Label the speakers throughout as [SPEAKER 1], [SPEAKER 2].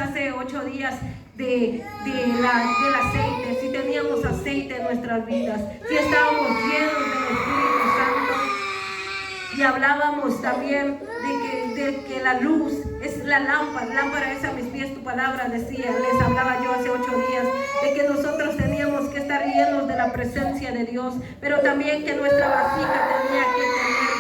[SPEAKER 1] hace 8 días del aceite, si teníamos aceite en nuestras vidas, si estábamos llenos del Espíritu Santo. Y hablábamos también de que la luz es la lámpara es a mis pies tu palabra, decía, les hablaba yo hace 8 días, de que nosotros teníamos que estar llenos de la presencia de Dios, pero también que nuestra vasija tenía que tener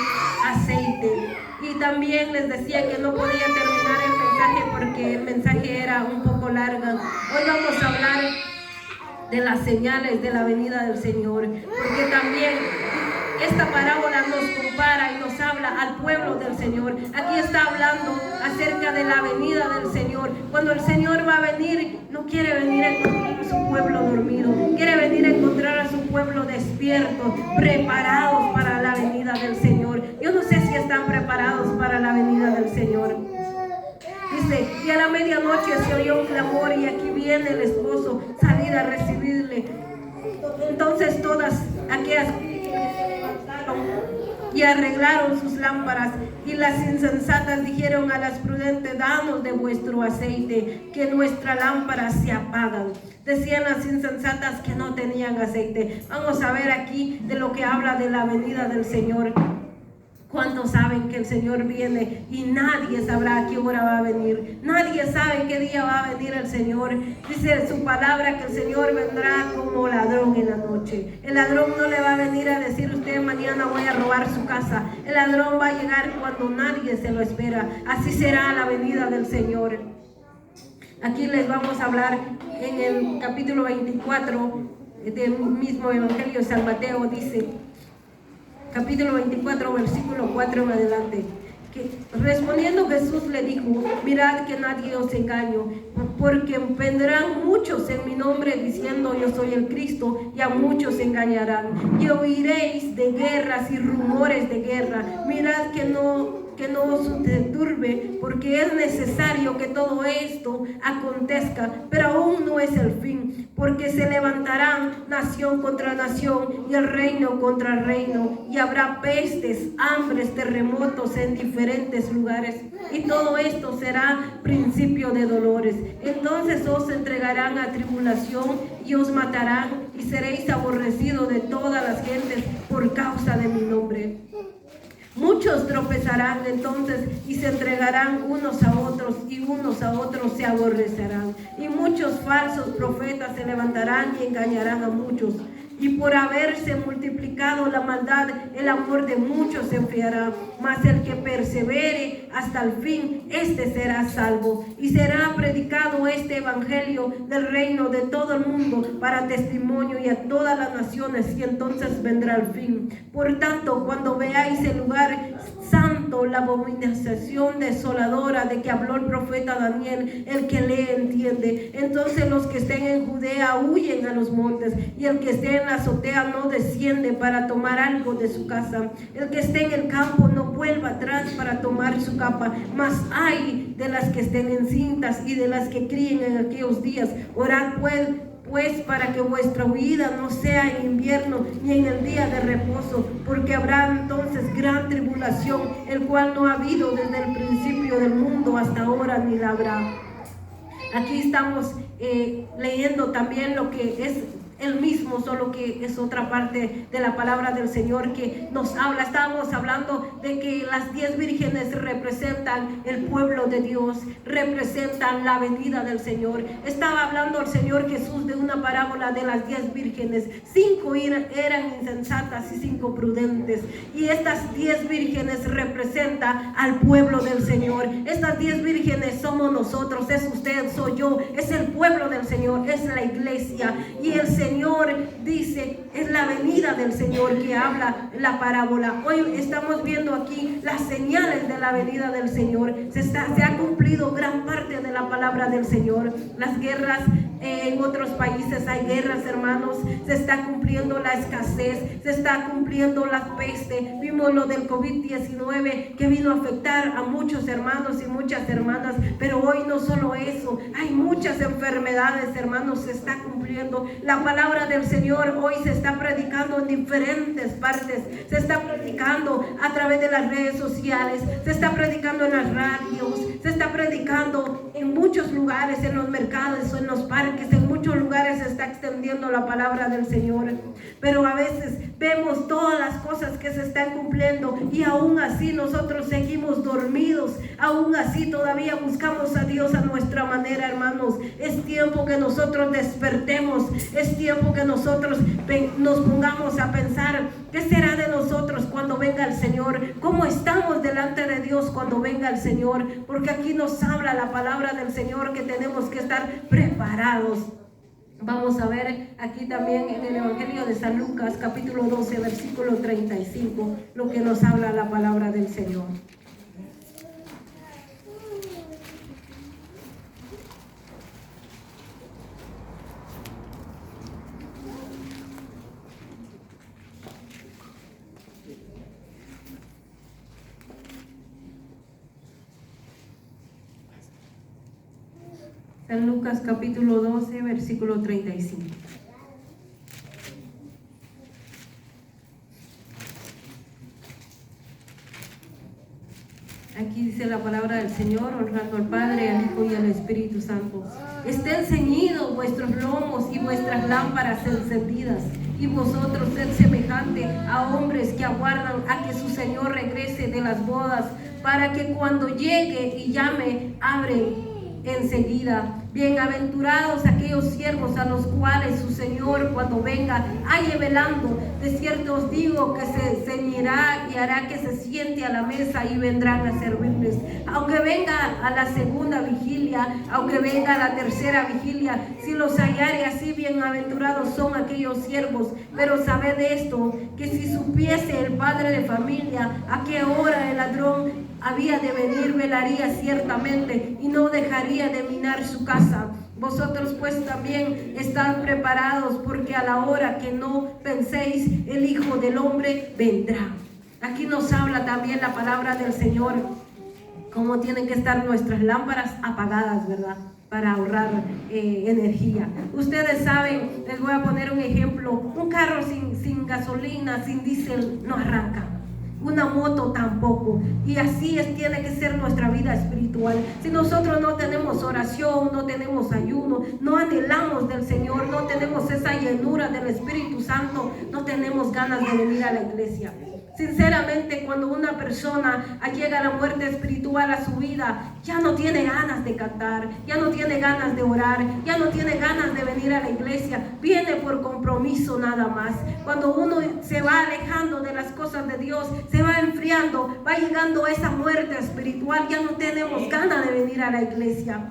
[SPEAKER 1] aceite. Y también les decía que no podía terminar el mensaje porque el mensaje era un poco largo. Hoy vamos a hablar de las señales de la venida del Señor, porque también esta parábola nos compara y nos habla al pueblo del Señor. Aquí está hablando acerca de la venida del Señor. Cuando el Señor va a venir, no quiere venir a encontrar a su pueblo dormido, quiere venir a encontrar a su pueblo despierto, preparados para la venida del Señor. Yo no sé si están preparados para la venida del Señor. Dice, y a la medianoche se oyó un clamor y aquí viene el esposo, salir a recibirle. Entonces todas aquellas y arreglaron sus lámparas, y las insensatas dijeron a las prudentes, danos de vuestro aceite, que nuestras lámparas se apagan. Decían las insensatas que no tenían aceite. Vamos a ver aquí de lo que habla de la venida del Señor. ¿Cuántos saben que el Señor viene y nadie sabrá a qué hora va a venir? Nadie sabe qué día va a venir el Señor. Dice su palabra que el Señor vendrá como ladrón en la noche. El ladrón no le va a venir a decir usted mañana voy a robar su casa. El ladrón va a llegar cuando nadie se lo espera. Así será la venida del Señor. Aquí les vamos a hablar en el capítulo 24 del mismo Evangelio de San Mateo. Dice, capítulo 24, versículo 4 en adelante, que respondiendo Jesús le dijo, mirad que nadie os engañe, porque vendrán muchos en mi nombre diciendo yo soy el Cristo, y a muchos engañarán, y oiréis de guerras y rumores de guerra. Mirad que no os turbe, porque es necesario que todo esto acontezca, pero aún no es el fin, porque se levantarán nación contra nación y el reino contra reino, y habrá pestes, hambres, terremotos en diferentes lugares, y todo esto será principio de dolores. Entonces os entregarán a tribulación y os matarán, y seréis aborrecidos de todas las gentes por causa de mi nombre. Muchos tropezarán entonces y se entregarán unos a otros, y unos a otros se aborrecerán. Y muchos falsos profetas se levantarán y engañarán a muchos. Y por haberse multiplicado la maldad, el amor de muchos se enfriará. Mas el que persevere hasta el fin, este será salvo. Y será predicado este evangelio del reino de todo el mundo para testimonio y a todas las naciones, y entonces vendrá el fin. Por tanto, cuando veáis el lugar santo, la abominación desoladora de que habló el profeta Daniel, el que lee entiende. Entonces los que estén en Judea huyen a los montes, y el que esté en la azotea no desciende para tomar algo de su casa. El que esté en el campo no vuelva atrás para tomar su capa. Mas ay de las que estén encintas y de las que críen en aquellos días. Orad pues para que vuestra huida no sea en invierno ni en el día de reposo, porque habrá entonces gran tribulación, el cual no ha habido desde el principio del mundo hasta ahora ni la habrá. Aquí estamos leyendo también lo que es el mismo, solo que es otra parte de la palabra del Señor que nos habla. Estábamos hablando de que las 10 vírgenes representan el pueblo de Dios, representan la venida del Señor. Estaba hablando el Señor Jesús de una parábola de las 10 vírgenes. 5 eran insensatas y 5 prudentes, y estas 10 vírgenes representan al pueblo del Señor. Estas 10 vírgenes somos nosotros, es usted, soy yo, es el pueblo del Señor, es la iglesia. Y el Señor dice, es la venida del Señor que habla la parábola. Hoy estamos viendo aquí las señales de la venida del Señor. Se ha cumplido gran parte de la palabra del Señor. Las guerras, en otros países hay guerras, hermanos. Se está cumpliendo la escasez, se está cumpliendo la peste. Vimos lo del COVID-19 que vino a afectar a muchos hermanos y muchas hermanas, pero hoy no solo eso, hay muchas enfermedades, hermanos. Se está cumpliendo la palabra del Señor. Hoy se está predicando en diferentes partes, se está predicando a través de las redes sociales, se está predicando en las radios, se está predicando en muchos lugares, en los mercados, en los parques, en muchos lugares se está extendiendo la palabra del Señor. Pero a veces vemos todas las cosas que se están cumpliendo y aún así nosotros seguimos dormidos, aún así todavía buscamos a Dios a nuestra manera, hermanos. Es tiempo que nosotros despertemos, es tiempo que nosotros nos pongamos a pensar, ¿qué será de nosotros cuando venga el Señor? ¿Cómo estamos delante de Dios cuando venga el Señor? Porque aquí nos habla la palabra del Señor que tenemos que estar preparados. Vamos a ver aquí también en el Evangelio de San Lucas, capítulo 12, versículo 35, lo que nos habla la palabra del Señor. San Lucas capítulo 12, versículo 35. Aquí dice la palabra del Señor, honrando al Padre, al Hijo y al Espíritu Santo. Estén ceñidos vuestros lomos y vuestras lámparas encendidas, y vosotros sed semejante a hombres que aguardan a que su Señor regrese de las bodas, para que cuando llegue y llame, abren enseguida. Bienaventurados aquellos siervos a los cuales su Señor cuando venga halle velando. De cierto os digo que se ceñirá y hará que se siente a la mesa y vendrán a servirles. Aunque venga a la segunda vigilia, aunque venga a la tercera vigilia, si los hallare así, bienaventurados son aquellos siervos. Pero sabed esto, que si supiese el padre de familia a qué hora el ladrón había de venir, velaría ciertamente y no dejaría de minar su casa. Vosotros pues también estad preparados, porque a la hora que no penséis, el Hijo del Hombre vendrá. Aquí nos habla también la palabra del Señor, cómo tienen que estar nuestras lámparas apagadas, ¿verdad? Para ahorrar energía. Ustedes saben, les voy a poner un ejemplo, un carro sin gasolina, sin diésel, no arranca. Una moto tampoco. Y así tiene que ser nuestra vida espiritual. Si nosotros no tenemos oración, no tenemos ayuno, no anhelamos del Señor, no tenemos esa llenura del Espíritu Santo, no tenemos ganas de venir a la iglesia. Sinceramente, cuando una persona llega a la muerte espiritual a su vida, ya no tiene ganas de cantar, ya no tiene ganas de orar, ya no tiene ganas de venir a la iglesia. Viene por compromiso nada más. Cuando uno se va alejando de las cosas de Dios, se va enfriando, va llegando a esa muerte espiritual, ya no tenemos ganas de venir a la iglesia.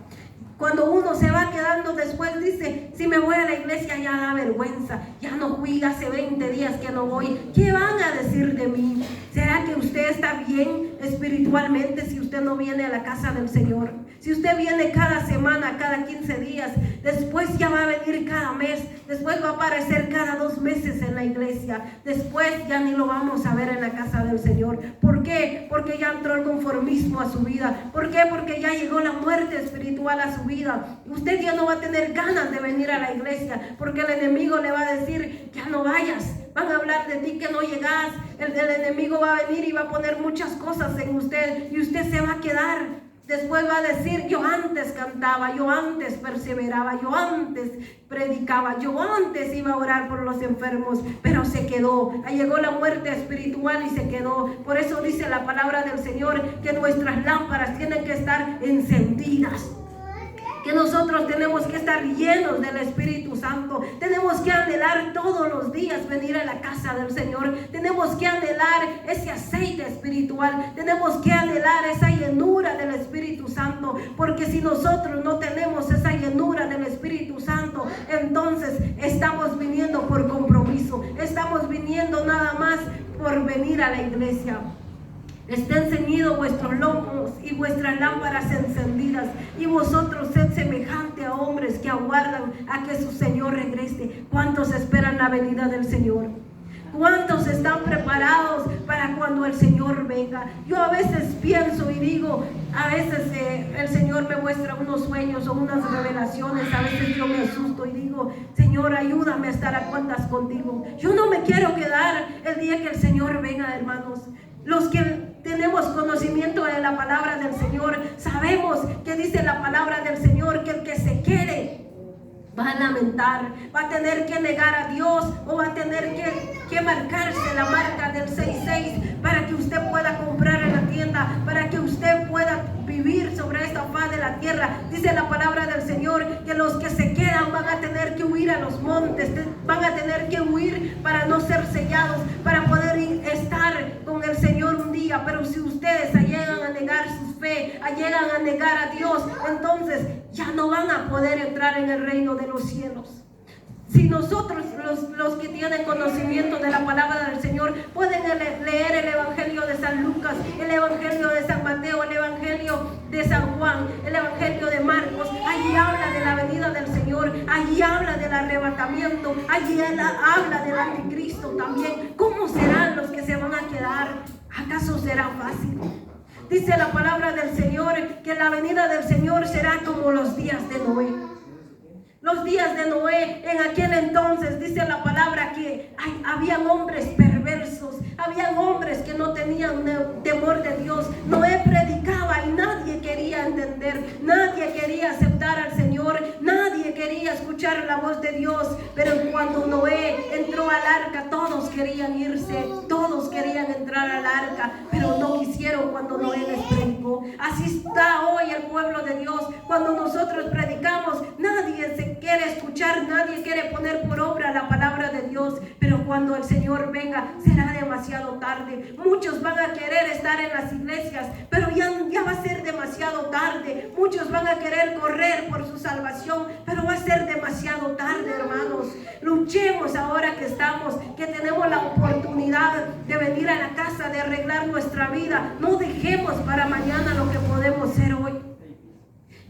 [SPEAKER 1] Cuando uno se va quedando después, dice, si me voy a la iglesia ya da vergüenza, ya no fui, hace 20 días que no voy, ¿qué van a decir de mí? ¿Será que usted está bien espiritualmente si usted no viene a la casa del Señor? Si usted viene cada semana, cada 15 días, después ya va a venir cada mes, después va a aparecer cada 2 meses en la iglesia, después ya ni lo vamos a ver en la casa del Señor. ¿Por qué? Porque ya entró el conformismo a su vida. ¿Por qué? Porque ya llegó la muerte espiritual a su vida. Usted ya no va a tener ganas de venir a la iglesia, porque el enemigo le va a decir, ya no vayas. Van a hablar de ti que no llegas. El enemigo va a venir y va a poner muchas cosas en usted y usted se va a quedar. Después va a decir, yo antes cantaba, yo antes perseveraba, yo antes predicaba, yo antes iba a orar por los enfermos, pero se quedó. Llegó la muerte espiritual y se quedó. Por eso dice la palabra del Señor que nuestras lámparas tienen que estar encendidas. Que nosotros tenemos que estar llenos del Espíritu Santo. Tenemos que anhelar todos los días venir a la casa del Señor. Tenemos que anhelar ese aceite espiritual. Tenemos que anhelar esa llenura del Espíritu Santo. Porque si nosotros no tenemos esa llenura del Espíritu Santo, entonces estamos viniendo por compromiso. Estamos viniendo nada más por venir a la iglesia. Estén ceñidos vuestros lomos y vuestras lámparas encendidas, y vosotros sed semejante a hombres que aguardan a que su Señor regrese. ¿Cuántos esperan la venida del Señor? ¿Cuántos están preparados para cuando el Señor venga? Yo a veces pienso y digo, a veces el Señor me muestra unos sueños o unas revelaciones, a veces yo me asusto y digo, Señor, ayúdame a estar a cuentas contigo. Yo no me quiero quedar el día que el Señor venga, hermanos. Los que tenemos conocimiento de la palabra del Señor, sabemos que dice la palabra del Señor que el que se quede va a lamentar, va a tener que negar a Dios, o va a tener que marcarse la marca del 66 para que usted pueda comprar en la tienda, para que usted pueda vivir sobre esta faz de la tierra. Dice la palabra del Señor que los que se quedan van a tener que huir a los montes, van a tener que huir para no ser sellados, para poder estar con el Señor un día. Pero si ustedes llegan a negar su fe, llegan a negar a Dios, entonces ya no van a poder entrar en el reino de los cielos. Si nosotros, los que tienen conocimiento de la palabra del Señor, pueden leer el Evangelio de San Lucas, el Evangelio de San Mateo, el Evangelio de San Juan, el Evangelio de Marcos, allí habla de la venida del Señor, allí habla del arrebatamiento, allí habla del anticristo también. ¿Cómo serán los que se van a quedar? ¿Acaso será fácil? Dice la palabra del Señor que la venida del Señor será como los días de Noé. Los días de Noé, en aquel entonces, dice la palabra que habían hombres perversos, habían hombres que no tenían temor de Dios. Noé predicaba y nadie quería entender, nadie quería aceptar al Señor, nadie quería escuchar la voz de Dios. Pero cuando Noé entró al arca, todos querían irse, todos querían entrar al arca, pero no quisieron cuando Noé les predicó. Así está hoy el pueblo de Dios. Cuando nosotros predicamos, nadie se quiere escuchar, nadie quiere poner por obra la palabra de Dios. Pero cuando el Señor venga, será demasiado tarde. Muchos van a querer estar en las iglesias, pero ya va a ser demasiado tarde. Muchos van a querer correr por su salvación, pero va a ser demasiado tarde, hermanos. Luchemos ahora que tenemos la oportunidad de venir a la casa, de arreglar nuestra vida. No dejemos para mañana lo que podemos ser hoy.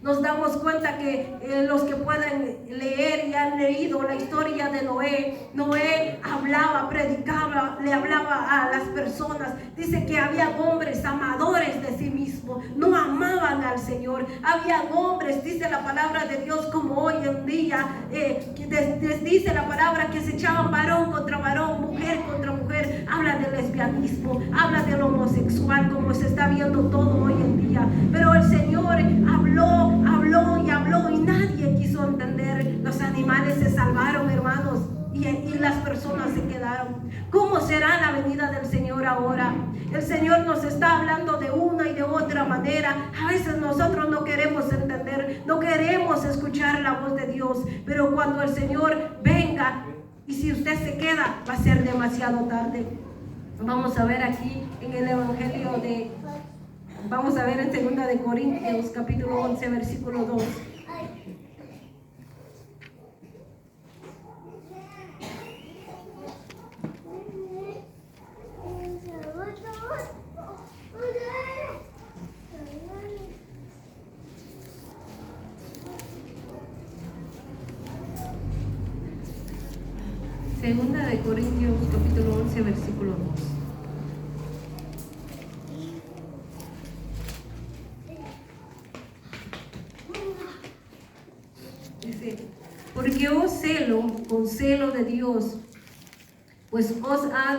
[SPEAKER 1] Nos damos cuenta que los que pueden leer y han leído la historia de Noé hablaba, predicaba, le hablaba a las personas. Dice que había hombres amadores de sí mismos, no amaban al Señor. Había hombres, dice la palabra de Dios, como hoy en día, dice la palabra que se echaban varón contra varón, mujer contra mujer. Habla del lesbianismo, habla del homosexual, como se está viendo todo hoy en día. Pero el Señor habló y nadie quiso entender. Los animales se salvaron, hermanos, y las personas se quedaron. ¿Cómo será la venida del Señor ahora? El Señor nos está hablando de una y de otra manera. A veces nosotros no queremos entender, no queremos escuchar la voz de Dios, pero cuando el Señor venga, y si usted se queda, va a ser demasiado tarde. Vamos a ver aquí en el Evangelio vamos a ver en 2 de Corintios, capítulo 11, versículo 2. Segunda de Corintios, capítulo 11, versículo 2. Porque os celo con celo de Dios, pues os ha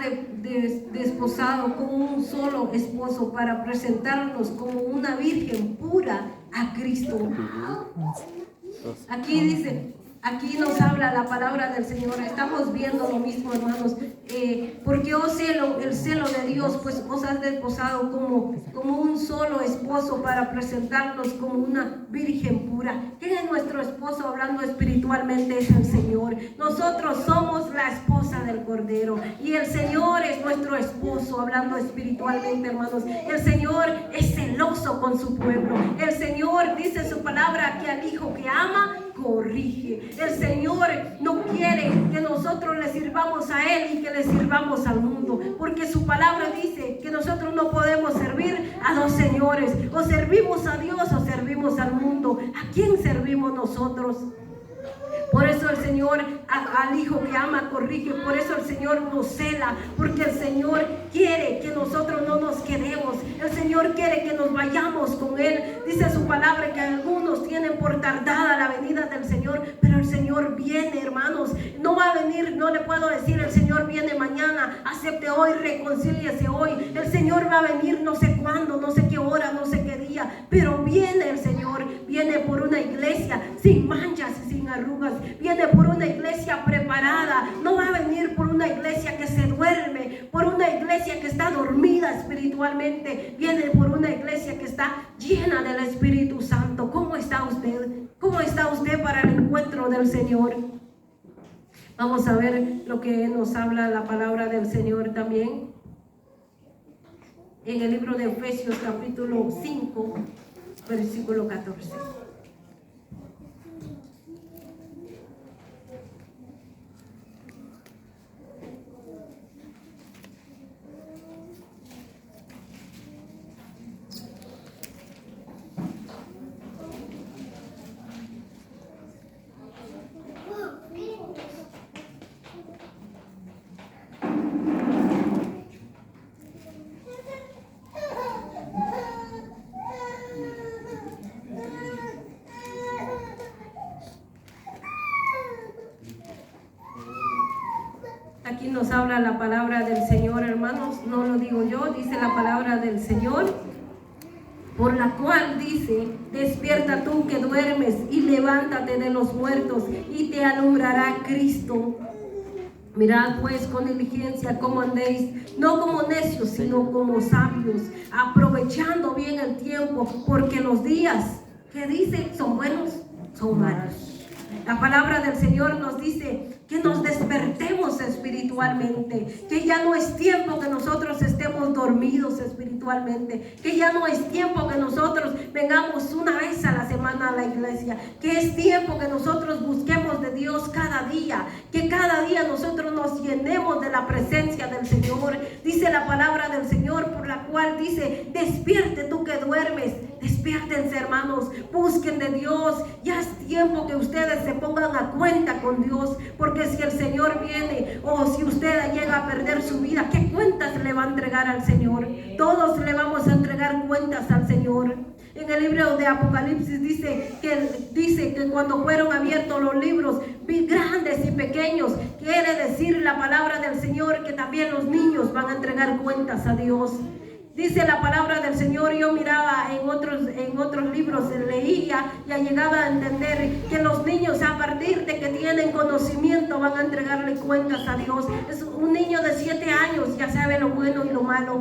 [SPEAKER 1] desposado con un solo esposo para presentarnos como una virgen pura a Cristo. Aquí dice, aquí nos habla la palabra del Señor. Estamos viendo lo mismo, hermanos. Porque os celo, el celo de Dios, pues os has desposado como un solo esposo para presentarnos como una virgen pura. ¿Quién es nuestro esposo hablando espiritualmente? Es el Señor. Nosotros somos la esposa del Cordero y el Señor es nuestro esposo hablando espiritualmente, hermanos. El Señor es celoso con su pueblo. El Señor dice en su palabra que al hijo que ama, corrige. El Señor no quiere que nosotros le sirvamos a Él y que le sirvamos al mundo, porque su palabra dice que nosotros no podemos servir a dos señores. O servimos a Dios o servimos al mundo. ¿A quién servimos nosotros? Por eso el Señor al hijo que ama corrige. Por eso el Señor nos cela, porque el Señor quiere que nosotros no nos quedemos. El Señor quiere que nos vayamos con Él. Dice su palabra que algunos tienen por tardada la venida del Señor, pero el Señor viene, hermanos. No va a venir venir, no le puedo decir el Señor viene mañana, acepte hoy, reconcíliese hoy. El Señor va a venir no sé cuándo, no sé qué hora, no sé qué día, pero viene el Señor, viene por una iglesia sin manchas y sin arrugas, viene por una iglesia preparada, no va a venir por una iglesia que se duerme, por una iglesia que está dormida espiritualmente, viene por una iglesia que está llena del Espíritu Santo. ¿Cómo está usted? ¿Cómo está usted para el encuentro del Señor? Vamos a ver lo que nos habla la palabra del Señor también en el libro de Efesios capítulo 5 versículo 14. Aquí nos habla la palabra del Señor, hermanos, no lo digo yo, dice la palabra del Señor, por la cual dice: despierta tú que duermes y levántate de los muertos y te alumbrará Cristo. Mirad pues con diligencia cómo andéis, no como necios, sino como sabios, aprovechando bien el tiempo, porque los días, ¿qué dice? ¿Son buenos? Son malos. La palabra del Señor nos dice que nos despertemos espiritualmente, que ya no es tiempo que nosotros estemos dormidos espiritualmente, que ya no es tiempo que nosotros vengamos una vez a la semana a la iglesia, que es tiempo que nosotros busquemos de Dios cada día, que cada día nosotros nos llenemos de la presencia del Señor. Dice la palabra del Señor, por la cual dice: despierte tú que duermes. Despiértense, hermanos, busquen de Dios. Ya es tiempo que ustedes se pongan a cuenta con Dios, porque si el Señor viene o si usted llega a perder su vida, ¿qué cuentas le va a entregar al Señor? Todos le vamos a entregar cuentas al Señor. En el libro de Apocalipsis dice que cuando fueron abiertos los libros, grandes y pequeños, quiere decir la palabra del Señor que también los niños van a entregar cuentas a Dios. Dice la palabra del Señor, yo miraba en otros libros, leía y llegaba a entender que los niños, a partir de que tienen conocimiento, van a entregarle cuentas a Dios. Es un niño de 7 años, ya sabe lo bueno y lo malo,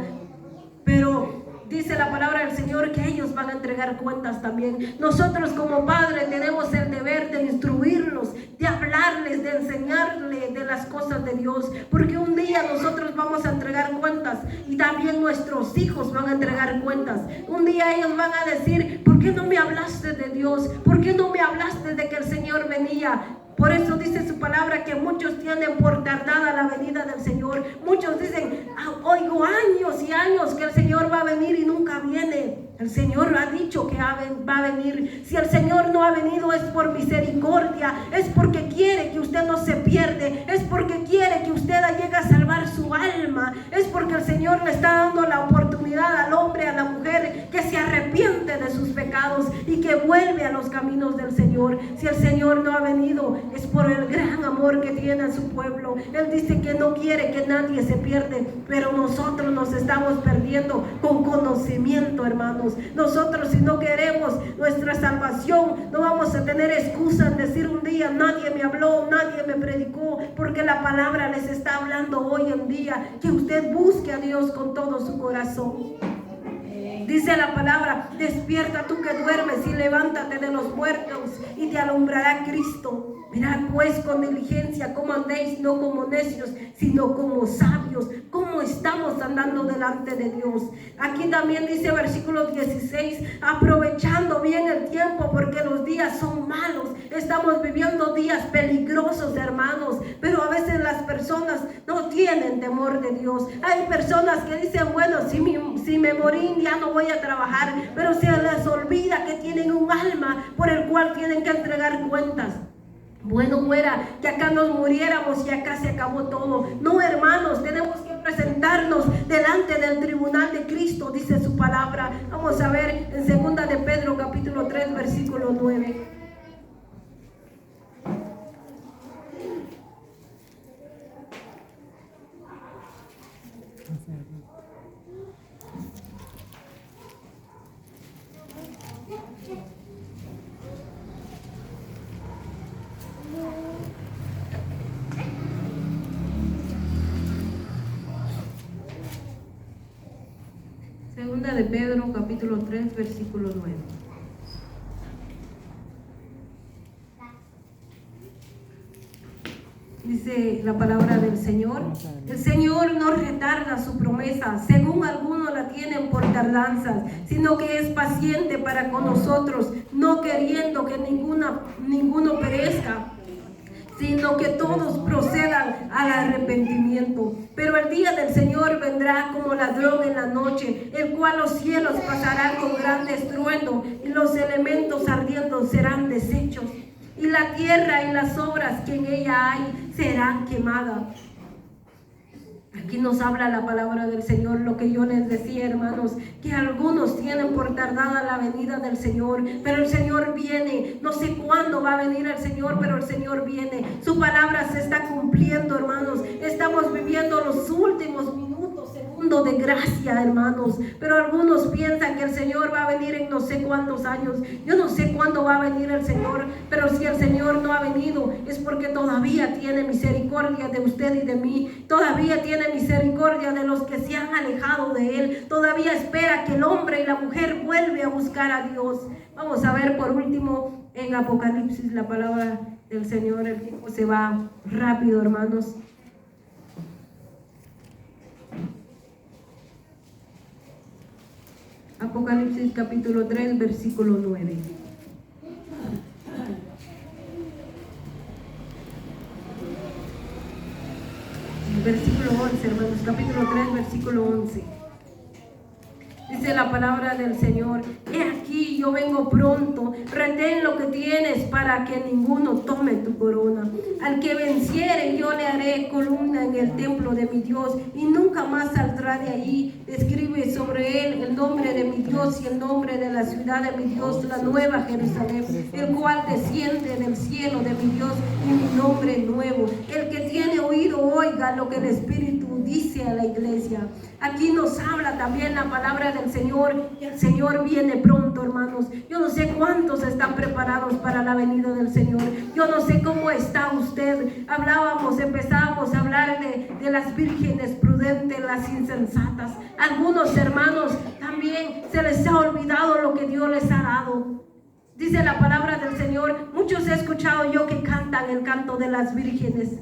[SPEAKER 1] pero dice la palabra del Señor que ellos van a entregar cuentas también. Nosotros como padres tenemos el deber de instruirlos, de hablarles, de enseñarles de las cosas de Dios, porque un día nosotros vamos a entregar cuentas y también nuestros hijos van a entregar cuentas. Un día ellos van a decir: ¿por qué no me hablaste de Dios? ¿Por qué no me hablaste de que el Señor venía? Por eso dice su palabra que muchos tienen por tardada la venida del Señor. Muchos dicen: oigo años y años que el Señor va a venir y nunca viene. El Señor ha dicho que va a venir. Si el Señor no ha venido es por misericordia, es porque quiere que usted no se pierde, es porque quiere que usted llegue a salvar su alma, es porque el Señor le está dando la oportunidad al hombre, a la mujer, que se arrepiente de sus pecados y que vuelve a los caminos del Señor. Si el Señor no ha venido es por el gran amor que tiene a su pueblo. Él dice que no quiere que nadie se pierde, pero nosotros nos estamos perdiendo con conocimiento, hermanos. Nosotros, si no queremos nuestra salvación, no vamos a tener excusa en decir un día: nadie me habló, nadie me predicó, porque la palabra les está hablando hoy en día, que usted busque a Dios con todo su corazón. Dice la palabra: despierta tú que duermes y levántate de los muertos y te alumbrará Cristo. Mirad pues con diligencia cómo andéis, no como necios, sino como sabios. Cómo estamos andando delante de Dios. Aquí también dice versículo 16: aprovechando bien el tiempo, porque los días son malos. Estamos viviendo días peligrosos, hermanos, pero a veces las personas no tienen temor de Dios. Hay personas que dicen: bueno, si me morí ya no voy a trabajar, pero se les olvida que tienen un alma por el cual tienen que entregar cuentas. Bueno fuera que acá nos muriéramos y acá se acabó todo. No, hermanos, tenemos que presentarnos delante del tribunal de Cristo, dice su palabra. Vamos a ver en 2 de Pedro capítulo 3 versículo 9. Segunda de Pedro, capítulo 3, versículo 9. Dice la palabra del Señor: el Señor no retarda su promesa, según algunos la tienen por tardanza, sino que es paciente para con nosotros, no queriendo que ninguno perezca, sino que todos procedan al arrepentimiento. Pero el día del Señor vendrá como ladrón en la noche, el cual los cielos pasarán con gran estruendo, y los elementos ardiendo serán deshechos, y la tierra y las obras que en ella hay serán quemadas. Aquí nos habla la palabra del Señor, lo que yo les decía, hermanos, que algunos tienen por tardada la venida del Señor, pero el Señor viene. No sé cuándo va a venir el Señor, pero el Señor viene. Su palabra se está cumpliendo, hermanos. Estamos viviendo los últimos minutos, segundos de gracia, hermanos, pero algunos piensan que el Señor va a venir en no sé cuántos años. Yo no sé cuándo va a venir el Señor, pero si el Señor no ha venido es porque todavía tiene misericordia de usted y de mí. Todavía tiene misericordia de los que se han alejado de Él. Todavía espera que el hombre y la mujer vuelvan a buscar a Dios. Vamos a ver por último en Apocalipsis la palabra del Señor. El tiempo se va rápido, hermanos. Apocalipsis capítulo 3, versículo 9. Versículo 11, hermanos, capítulo 3, versículo 11. Dice la palabra del Señor: he aquí, yo vengo pronto, retén lo que tienes para que ninguno tome tu corona. Al que venciere, yo le haré columna en el templo de mi Dios, y nunca más saldrá de allí. Escribe sobre él el nombre de mi Dios y el nombre de la ciudad de mi Dios, la nueva Jerusalén, el cual desciende del cielo de mi Dios, y mi nombre nuevo. El que tiene oído, oiga lo que el Espíritu dice a la iglesia. Aquí nos habla también la palabra del Señor, y el Señor viene pronto, hermanos. Yo no sé cuántos están preparados para la venida del Señor. Yo no sé cómo está usted. Empezamos a hablar de las vírgenes prudentes, las insensatas. Algunos hermanos también se les ha olvidado lo que Dios les ha dado. Dice la palabra del Señor: muchos he escuchado yo que cantan el canto de las vírgenes.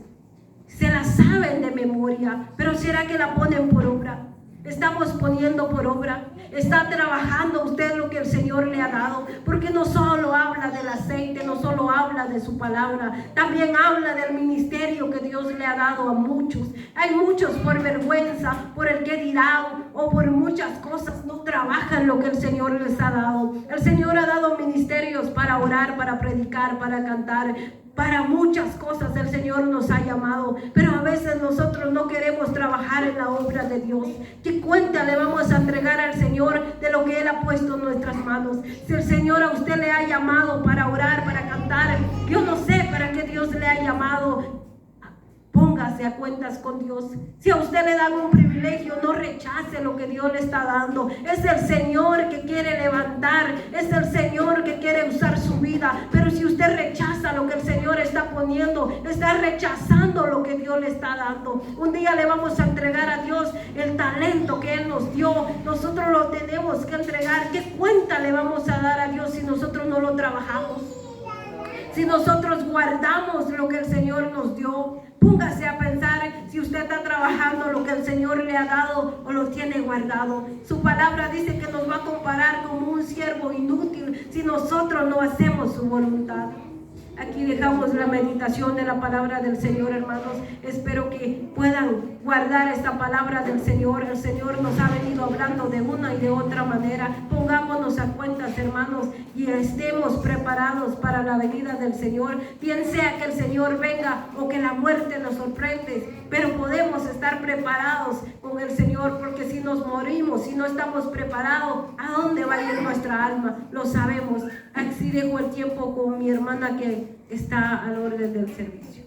[SPEAKER 1] Se la saben de memoria, pero ¿será que la ponen por obra? Estamos poniendo por obra. Está trabajando usted lo que el Señor le ha dado, porque no solo habla del aceite, no solo habla de su palabra, también habla del ministerio que Dios le ha dado a muchos. Hay muchos por vergüenza, por el que dirán o por muchas cosas no trabajan lo que el Señor les ha dado. El Señor ha dado ministerios para orar, para predicar, para cantar. Para muchas cosas el Señor nos ha llamado, pero a veces nosotros no queremos trabajar en la obra de Dios. ¿Qué cuenta le vamos a entregar al Señor de lo que Él ha puesto en nuestras manos? Si el Señor a usted le ha llamado para orar, para cantar, yo no sé para qué Dios le ha llamado. Póngase a cuentas con Dios. Si a usted le dan un privilegio, no rechace lo que Dios le está dando. Es el Señor que quiere levantar, es el Señor que quiere usar su vida. Pero si usted rechaza lo que el Señor está poniendo, está rechazando lo que Dios le está dando. Un día le vamos a entregar a Dios el talento que Él nos dio. Nosotros lo tenemos que entregar. ¿Qué cuenta le vamos a dar a Dios si nosotros no lo trabajamos? Si nosotros guardamos lo que el Señor nos dio. Póngase a pensar si usted está trabajando lo que el Señor le ha dado o lo tiene guardado. Su palabra dice que nos va a comparar como un siervo inútil si nosotros no hacemos su voluntad. Aquí dejamos la meditación de la palabra del Señor, hermanos. Espero que puedan guardar esta palabra del Señor. El Señor nos ha venido hablando de una y de otra manera. Pongámonos a cuentas, hermanos, y estemos preparados para la venida del Señor. Bien sea que el Señor venga o que la muerte nos sorprende, pero podemos estar preparados con el Señor, porque si nos morimos, si no estamos preparados, ¿a dónde va a ir nuestra alma? Lo sabemos. Así dejo el tiempo con mi hermana que está al orden del servicio.